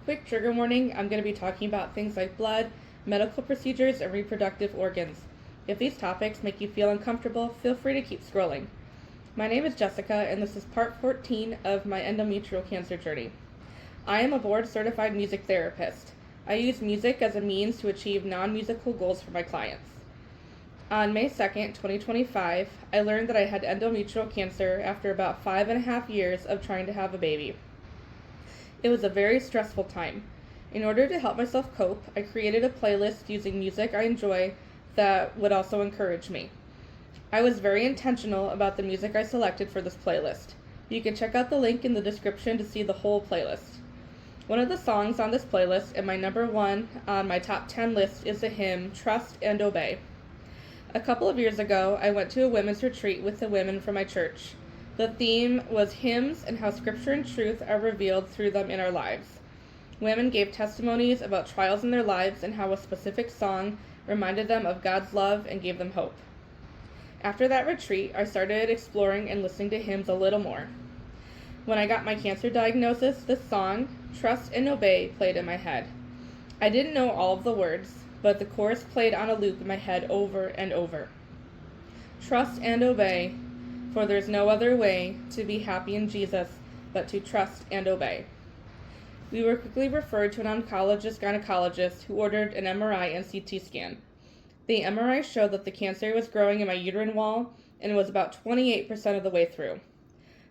Quick trigger warning, I'm going to be talking about things like blood, medical procedures, and reproductive organs. If these topics make you feel uncomfortable, feel free to keep scrolling. My name is Jessica, and this is part 14 of my endometrial cancer journey. I am a board-certified music therapist. I use music as a means to achieve non-musical goals for my clients. On May 2nd, 2025, I learned that I had endometrial cancer after about 5.5 years of trying to have a baby. It was a very stressful time. In order to help myself cope, I created a playlist using music I enjoy that would also encourage me. I was very intentional about the music I selected for this playlist. You can check out the link in the description to see the whole playlist. One of the songs on this playlist and my number one on my top 10 list is the hymn Trust and Obey. A couple of years ago, I went to a women's retreat with the women from my church. The theme was hymns and how scripture and truth are revealed through them in our lives. Women gave testimonies about trials in their lives and how a specific song reminded them of God's love and gave them hope. After that retreat, I started exploring and listening to hymns a little more. When I got my cancer diagnosis, this song, Trust and Obey, played in my head. I didn't know all of the words, but the chorus played on a loop in my head over and over. Trust and obey, for there's no other way to be happy in Jesus but to trust and obey. We were quickly referred to an oncologist-gynecologist who ordered an MRI and CT scan. The MRI showed that the cancer was growing in my uterine wall and was about 28% of the way through.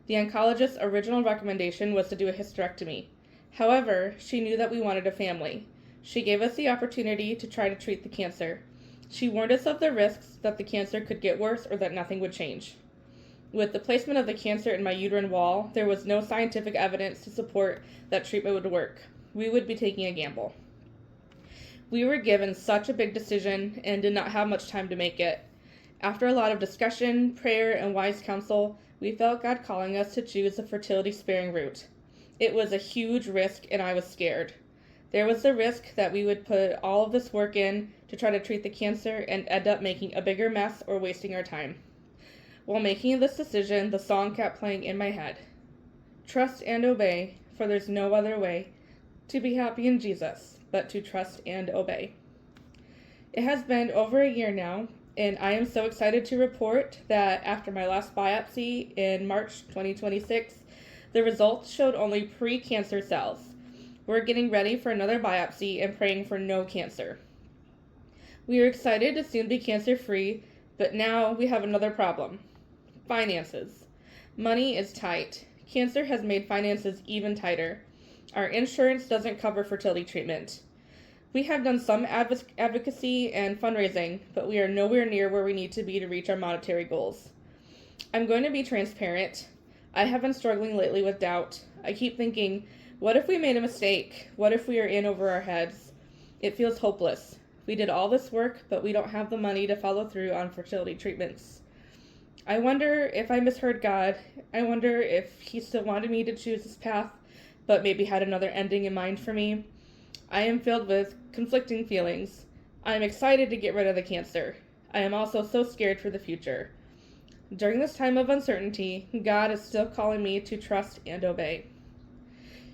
The oncologist's original recommendation was to do a hysterectomy. However, she knew that we wanted a family. She gave us the opportunity to try to treat the cancer. She warned us of the risks that the cancer could get worse or that nothing would change. With the placement of the cancer in my uterine wall, there was no scientific evidence to support that treatment would work. We would be taking a gamble. We were given such a big decision and did not have much time to make it. After a lot of discussion, prayer, and wise counsel, we felt God calling us to choose the fertility-sparing route. It was a huge risk, and I was scared. There was the risk that we would put all of this work in to try to treat the cancer and end up making a bigger mess or wasting our time. While making this decision, the song kept playing in my head. Trust and obey, for there's no other way to be happy in Jesus but to trust and obey. It has been over a year now, and I am so excited to report that after my last biopsy in March 2026, the results showed only pre-cancer cells. We're getting ready for another biopsy and praying for no cancer. We are excited to soon be cancer-free, but now we have another problem. Finances. Money is tight. Cancer has made finances even tighter. Our insurance doesn't cover fertility treatment. We have done some advocacy and fundraising, but we are nowhere near where we need to be to reach our monetary goals. I'm going to be transparent. I have been struggling lately with doubt. I keep thinking, what if we made a mistake? What if we are in over our heads? It feels hopeless. We did all this work, but we don't have the money to follow through on fertility treatments. I wonder if I misheard God. I wonder if He still wanted me to choose this path, but maybe had another ending in mind for me. I am filled with conflicting feelings. I am excited to get rid of the cancer. I am also so scared for the future. During this time of uncertainty, God is still calling me to trust and obey.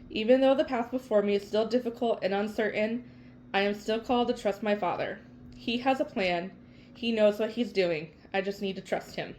Even though the path before me is still difficult and uncertain, I am still called to trust my Father. He has a plan. He knows what He's doing. I just need to trust Him.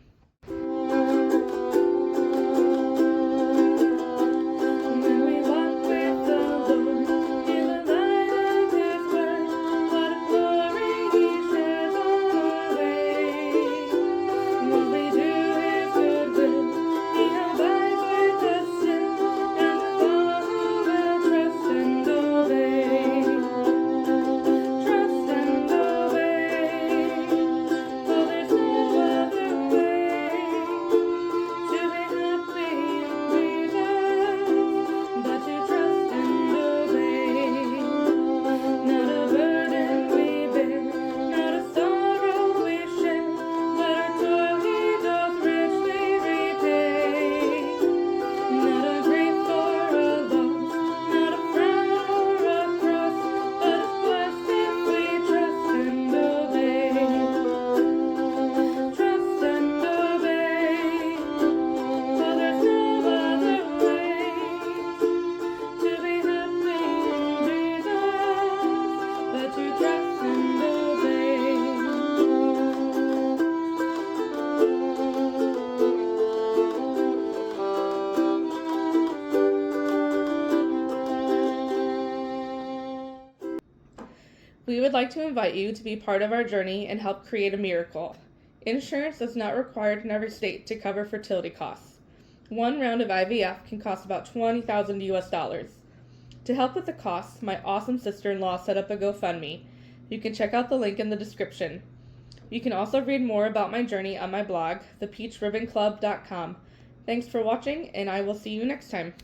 would like to invite you to be part of our journey and help create a miracle. Insurance is not required in every state to cover fertility costs. One round of IVF can cost about $20,000 US. To help with the costs, my awesome sister-in-law set up a GoFundMe. You can check out the link in the description. You can also read more about my journey on my blog, thepeachribbonclub.com. Thanks for watching, and I will see you next time.